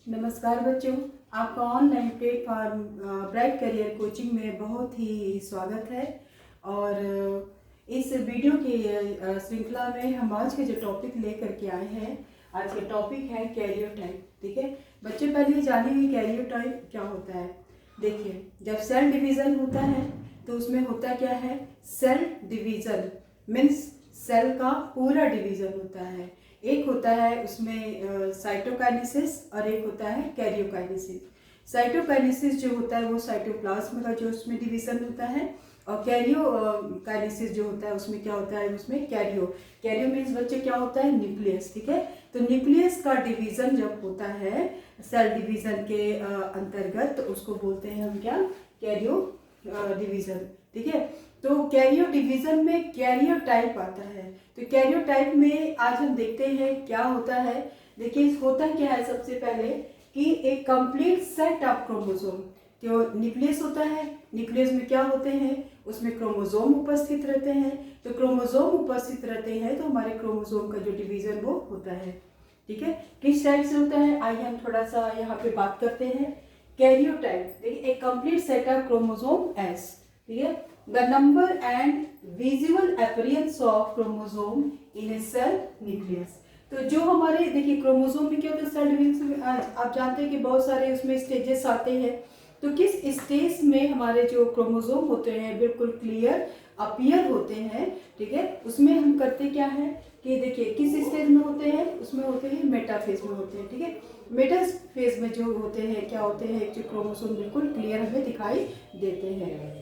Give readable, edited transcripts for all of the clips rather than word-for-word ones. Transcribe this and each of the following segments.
नमस्कार बच्चों, आपका online platform bright career coaching में बहुत ही स्वागत है। और इस वीडियो की श्रृंखला में हम आज के जो टॉपिक लेकर के आए हैं, आज का टॉपिक है कैरियर टाइप। ठीक है बच्चे, पहले जानेंगे कैरियर टाइप क्या होता है। देखिए, जब सेल डिवीज़न होता है तो उसमें होता क्या है, सेल डिवीज़न मीन्स सेल का पूरा डिवीज़न होता है। एक होता है उसमें साइटोकाइनेसिस और एक होता है कैरियोकाइनेसिस। साइटोकाइनेसिस जो होता है वो साइटोप्लाज्म का जो उसमें डिवीज़न होता है, और कैरियोकाइनेसिस जो होता है उसमें क्या होता है, उसमें कैरियो मीन्स बच्चे क्या होता है, न्यूक्लियस। ठीक है, तो न्यूक्लियस का डिवीज़न जब होता है सेल डिवीज़न के अंतर्गत, तो उसको बोलते हैं हम क्या, कैरियो डिवीज़न। ठीक है, तो कैरियर डिवीजन में कैरियर टाइप आता है। तो कैरियर टाइप में आज हम देखते हैं क्या होता है। देखिए, होता क्या है, सबसे पहले कि एक कंप्लीट सेट ऑफ क्रोमोसोम, जो न्यूक्लियस होता है, न्यूक्लियस में क्या होते हैं, उसमें क्रोमोसोम उपस्थित रहते हैं। तो क्रोमोसोम उपस्थित रहते हैं तो हमारे क्रोमोसोम का जो डिवीजन वो होता है। ठीक है, किस टाइप से होता है, आइए हम थोड़ा सा यहाँ पे बात करते हैं। कैरियर टाइप, देखिए, एक complete set of chromosome S. ठीक है, the number and visual appearance of chromosome in a cell nucleus। तो जो हमारे, देखिए, क्रोमोसोम में क्या होता है, सेल डिवीजन में आप जानते हैं कि बहुत सारे उसमें स्टेजेस आते हैं। तो किस स्टेज में हमारे जो क्रोमोसोम होते हैं बिल्कुल क्लियर अपीयर होते हैं। ठीक है, उसमें हम करते क्या है कि देखिए किस स्टेज में होते हैं, उसमें होते हैं मेटाफेज में होते हैं। ठीक है, मेटाफेज में जो होते हैं क्या होते हैं, जो क्रोमोसोम बिल्कुल क्लियर हमें दिखाई देते हैं।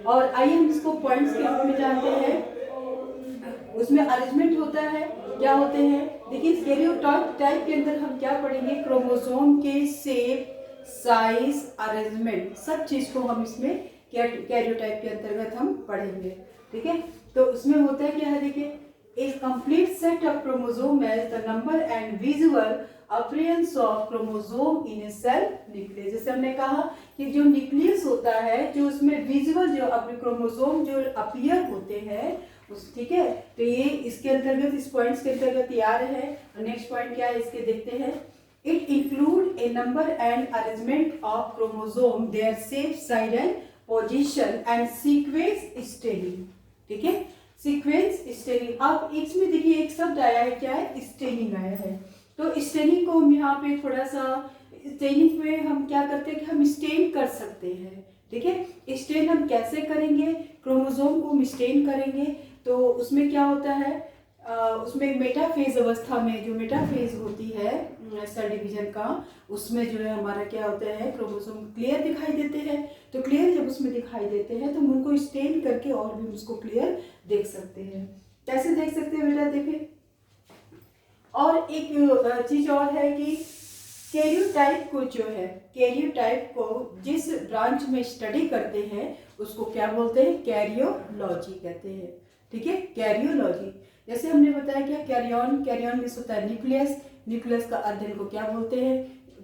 और आइए हम इसको पॉइंट्स के रूप में जानते हैं। उसमें अरेंजमेंट होता है, क्या होते हैं, देखिए कैरियोटाइप के अंदर हम क्या पढ़ेंगे, क्रोमोसोम के शेप, साइज, अरेंजमेंट, सब चीज को हम इसमें कैरियोटाइप के अंतर्गत हम पढ़ेंगे। ठीक है, तो उसमें होता है क्या है, देखिए, A complete set of chromosome as the number and visual appearance of chromosome in a cell nucleus। जैसे हमने कहा कि जो न्यूक्लियस होता है, जो उसमें विजुअल जो अपने क्रोमोसोम जो अपीयर होते हैं उस, ठीक है, तो ये इसके अंतर्गत, इस पॉइंट्स के अंतर्गत ये आ रहे हैं। नेक्स्ट पॉइंट क्या है, इसके देखते हैं। It include A number and arrangement of chromosome, their shape, size and position and sequence staining. ठीक है, सीक्वेंस स्टेनिंग। अब इसमें देखिए एक शब्द आया है, क्या है, स्टेनिंग आया है। तो स्टेनिंग को हम यहाँ पे थोड़ा सा, स्टेनिंग में हम क्या करते हैं कि हम स्टेन कर सकते हैं। ठीक है, स्टेन हम कैसे करेंगे, क्रोमोसोम को हम स्टेन करेंगे तो उसमें क्या होता है, उसमें मेटाफेज अवस्था में, जो मेटाफेज होती है सेल डिवीजन का, उसमें जो है हमारा क्या होता है, क्रोमोसोम क्लियर दिखाई देते हैं। तो क्लियर जब उसमें दिखाई देते हैं तो हम उनको स्टेन करके और भी उसको क्लियर देख सकते हैं। कैसे देख सकते हैं बेटा, देखें। और एक चीज और है कि कैरियोटाइप को जो है, कैरियोटाइप को जिस ब्रांच में स्टडी करते हैं उसको क्या बोलते हैं, कैरियोलॉजी कहते हैं। ठीक है, कैरियोलॉजी। जैसे हमने बताया क्या, कैरियन में होता है न्यूक्लियस, न्यूक्लियस का अध्ययन को क्या बोलते हैं,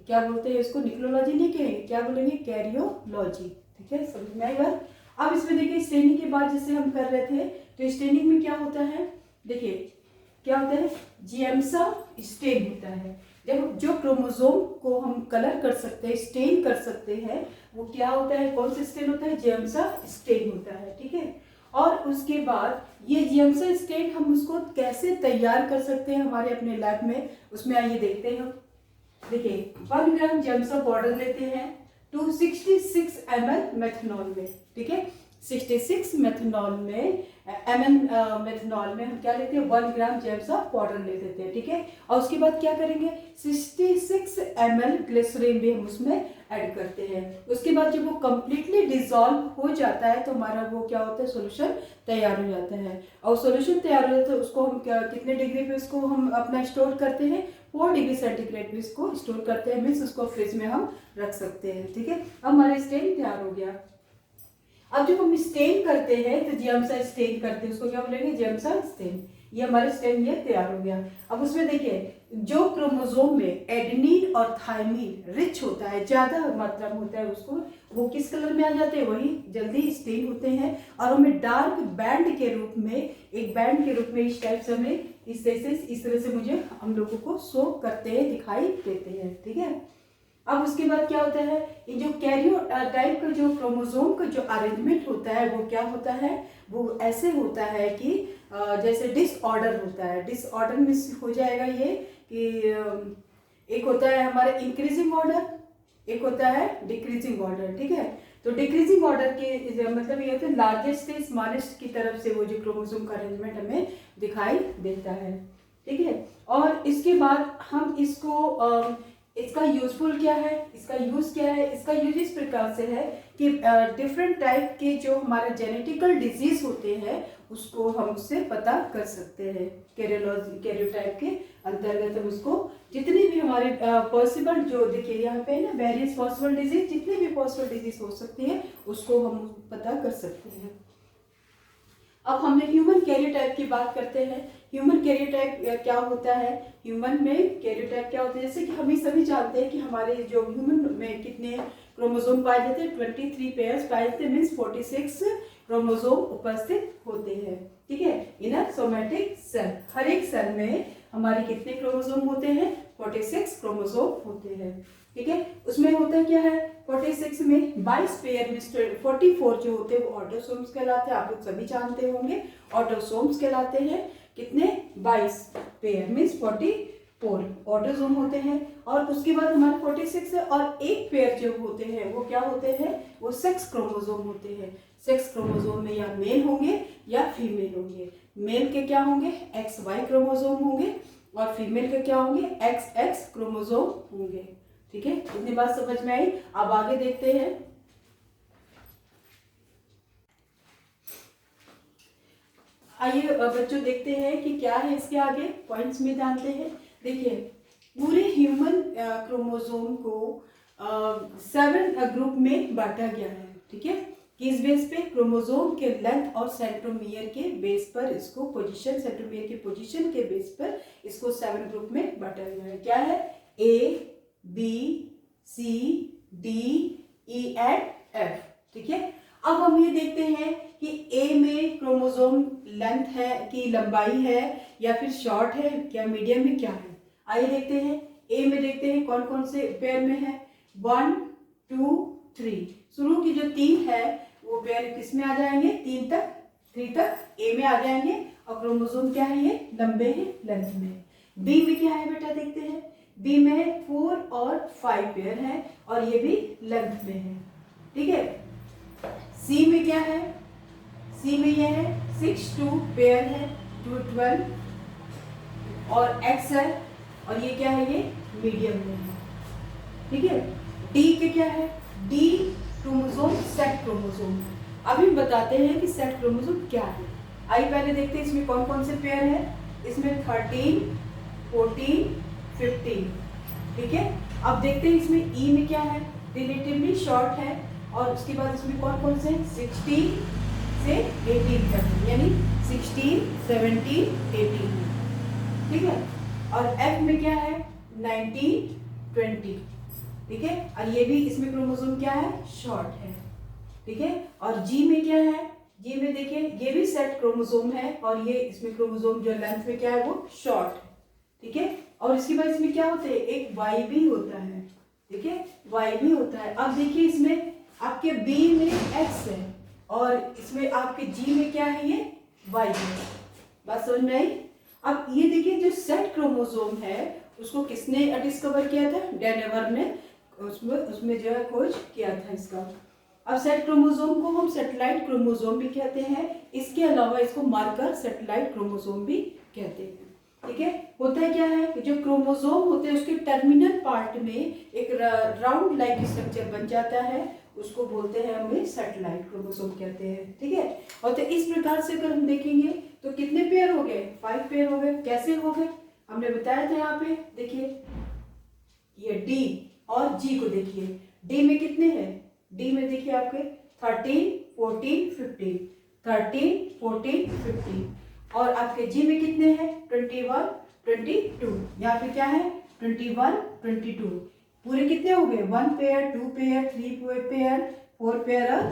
क्या बोलते हैं, इसको न्यूक्लियोलॉजी नहीं कहेंगे, क्या बोलेंगे, कैरियोलॉजी। ठीक है, समझ में आई बात। अब इसमें देखिए स्टेनिंग के बाद जैसे हम कर रहे थे, तो स्टेनिंग में क्या होता है, देखिए क्या होता है, जियम्सा स्टेन होता है। जब जो क्रोमोसोम को हम कलर कर सकते हैं, स्टेन कर सकते हैं, वो क्या होता है, कौन सा स्टेन होता है, जियम्सा स्टेन होता है। ठीक है, और उसके बाद ये जियम्सा स्टेन हम उसको कैसे तैयार कर सकते हैं हमारे अपने लैब में, उसमें आइए देखते हैं। देखिए 1 ग्राम जियम्सा पाउडर लेते हैं 266 ml मेथनॉल में। ठीक है, 66 मेथनॉल में मेथनॉल में हम क्या लेते हैं, 1 ग्राम जियम्सा पाउडर ले लेते हैं। ठीक है, और उसके बाद क्या करेंगे, 66 ml ग्लिसरीन भी हम उसमें ऐड करते हैं। उसके बाद जब वो कंप्लीटली डिसॉल्व हो जाता है तो हमारा वो क्या होता है, सॉल्यूशन तैयार हो जाता है। और सॉल्यूशन तैयार हो जाता है, उसको हम कितने डिग्री पे उसको हम अपना स्टोर करते हैं, 4 डिग्री सेंटीग्रेड पे इसको स्टोर करते हैं, मीन्स उसको फ्रिज में हम रख सकते हैं। ठीक है, अब हमारा स्टेन तैयार हो गया। अब जब हम स्टेन करते हैं तो जियम्सा स्टेन करते हैं, उसको क्या बोलेंगे, जियम्सा स्टेन। ये हमारा स्टेन ये तैयार हो गया। अब उसमें देखिए जो क्रोमोसोम में एडेनिन और थायमिन रिच होता है, ज्यादा मात्रा में होता है, उसको वो किस कलर में आ जाते हैं, वही जल्दी स्टेन होते हैं और हमें डार्क बैंड के रूप में, एक बैंड के रूप में इस टाइप से हमें इस तरह से मुझे हम लोगों को शो करते हैं, दिखाई देते हैं। ठीक है, अब उसके बाद क्या होता है, ये जो कैरियोटाइप का जो क्रोमोसोम का जो अरेंजमेंट होता है वो क्या होता है, वो ऐसे होता है कि जैसे डिसऑर्डर होता है। डिसऑर्डर में हो जाएगा ये कि एक होता है हमारा इंक्रीजिंग ऑर्डर, एक होता है डिक्रीजिंग ऑर्डर। ठीक है, तो डिक्रीजिंग ऑर्डर के मतलब ये होता है लार्जेस्ट से स्मॉलेस्ट की तरफ से वो जो क्रोमोसोम का अरेंजमेंट हमें दिखाई देता है। ठीक है, और इसके बाद हम इसको इसका यूजफुल क्या है, इसका यूज क्या है, इसका यूज इस प्रकार से है कि डिफरेंट टाइप के जो हमारे जेनेटिकल डिजीज होते हैं उसको हम उससे पता कर सकते हैं। कैरियोटाइप के अंतर्गत हम उसको जितने भी हमारे पॉसिबल जो देखिए यहाँ पे है ना, वेरियस पॉसिबल डिजीज, जितने भी पॉसिबल डिजीज हो सकती है उसको हम पता कर सकते हैं। अब हमने ह्यूमन कैरियोटाइप की बात करते हैं। ह्यूमन कैरियोटाइप क्या होता है, ह्यूमन में कैरियोटाइप क्या होता है, जैसे कि हम ही सभी जानते हैं कि हमारे जो ह्यूमन में कितने क्रोमोसोम पाए जाते हैं, 23 पेयर्स पाए जाते हैं, मीन्स 46 क्रोमोसोम उपस्थित होते हैं। ठीक है, इन अ सोमैटिक सेल, हर एक सेल में हमारे कितने क्रोमोसोम होते हैं, 46 क्रोमोसोम होते हैं। ठीक है, उसमें होता क्या है, 46 में 22 पेयर में 44 जो होते हैं वो ऑटोसोम्स कहलाते हैं, आप लोग सभी जानते होंगे ऑटोसोम्स कहलाते हैं। कितने, 22 पेयर मीन्स 44 ऑटोसोम होते हैं। और उसके बाद हमारे 46 है, और एक पेयर जो होते हैं वो क्या होते हैं, वो सेक्स क्रोमोसोम होते हैं। सेक्स क्रोमोसोम में या मेल होंगे या फीमेल होंगे। मेल के क्या होंगे, XY क्रोमोसोम होंगे, और फीमेल के क्या होंगे, XX क्रोमोसोम होंगे। ठीक है, इतनी बात समझ में आई। अब आगे देखते हैं। आइए बच्चों देखते हैं कि क्या है इसके आगे पॉइंट्स में जानते हैं। देखिए, पूरे ह्यूमन क्रोमोसोम को 7 ग्रुप में बांटा गया है। ठीक है, किस बेस पे, क्रोमोसोम के लेंथ और सेंट्रोमियर के बेस पर इसको पोजीशन, सेंट्रोमियर की पोजीशन के बेस पर इसको 7 ग्रुप में बांटा गया है। क्या है, A, B, C, D, E and F। ठीक है, अब हम ये देखते हैं कि A में क्रोमोसोम लेंथ है कि लंबाई है या फिर शॉर्ट है, क्या मीडियम में, क्या है। आइए देखते हैं। A में देखते हैं कौन कौन से पेयर में है, 1, 2, 3। शुरू की जो 3 है वो पेयर किस में आ जाएंगे, 3 तक A में आ जाएंगे, और क्रोमोसोम क्या है, ये लंबे हैं लेंथ में। B में क्या है बेटा, देखते हैं। B में 4 और 5 पेयर है, और ये भी लेंथ में है। ठीक है, C में क्या है, C में ये है 6, 2 पेयर है, 2, 12, और X है, और ये क्या है, ये मीडियम में है। ठीक है, D के क्या है, D क्रोमोसोम सेट क्रोमोसोम। अभी बताते हैं कि सेट क्रोमोसोम क्या है। आइए पहले देखते हैं इसमें कौन कौन से पेयर है। इसमें 13, 14, 15। ठीक है, अब देखते हैं इसमें E में क्या है, रिलेटिवली शॉर्ट है, और उसके बाद इसमें कौन कौन से, 16 से 18 तक, यानी 16, 17, 18। ठीक है, और F में क्या है, 19, 20। ठीक है, और ये भी इसमें क्रोमोसोम क्या है, शॉर्ट है। ठीक है, और G में क्या है, G में देखिए ये भी सेट क्रोमोसोम है, और ये इसमें क्रोमोसोम जो लेंथ में क्या है वो शॉर्ट है। ठीक है, और इसके बाद इसमें क्या होता है, एक Y भी होता है। ठीक है, Y भी होता है। अब देखिए इसमें आपके B में X है, और इसमें आपके G में क्या है, ये Y है। बात समझ में आई। अब ये देखिए जो सेट क्रोमोसोम है उसको किसने डिस्कवर किया था, डेनेवर ने उसमें जो है खोज किया था इसका। अब सेट क्रोमोसोम को हम सैटेलाइट क्रोमोसोम भी कहते हैं, इसके अलावा इसको मार्कर सैटेलाइट क्रोमोसोम भी कहते हैं। ठीक है, होता है क्या है, जो क्रोमोसोम होते हैं उसके टर्मिनल पार्ट में एक राउंड लाइक स्ट्रक्चर बन जाता है, उसको बोलते हैं हमें सैटेलाइट क्रोमोसोम कहते हैं। ठीक है, और तो इस प्रकार से अगर हम देखेंगे तो कितने पेयर हो गए, 5 पेयर हो गए। कैसे हो गए, हमने बताया था। यहाँ पे देखिए ये D और G को देखिए, D में कितने हैं, D में देखिए आपके 13, 14, 15, 13, 14, 15, और आपके G में कितने हैं, 21, 22। यहाँ पे क्या है, 21, 22। पूरे कितने हो गए, 1 पेयर, 2 पेयर, 3 पेयर, 4 पेयर और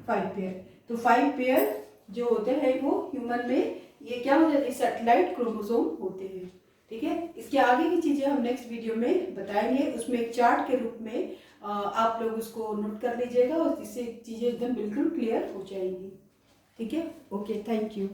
5 पेयर। तो 5 पेयर जो होते हैं वो ह्यूमन में ये क्या हो जाता है, सैटेलाइट क्रोमोसोम होते हैं। ठीक है, इसके आगे की चीज़ें हम नेक्स्ट वीडियो में बताएंगे, उसमें एक चार्ट के रूप में आप लोग उसको नोट कर लीजिएगा और इससे चीज़ें एकदम बिल्कुल क्लियर हो जाएंगी। ठीक है, ओके, थैंक यू।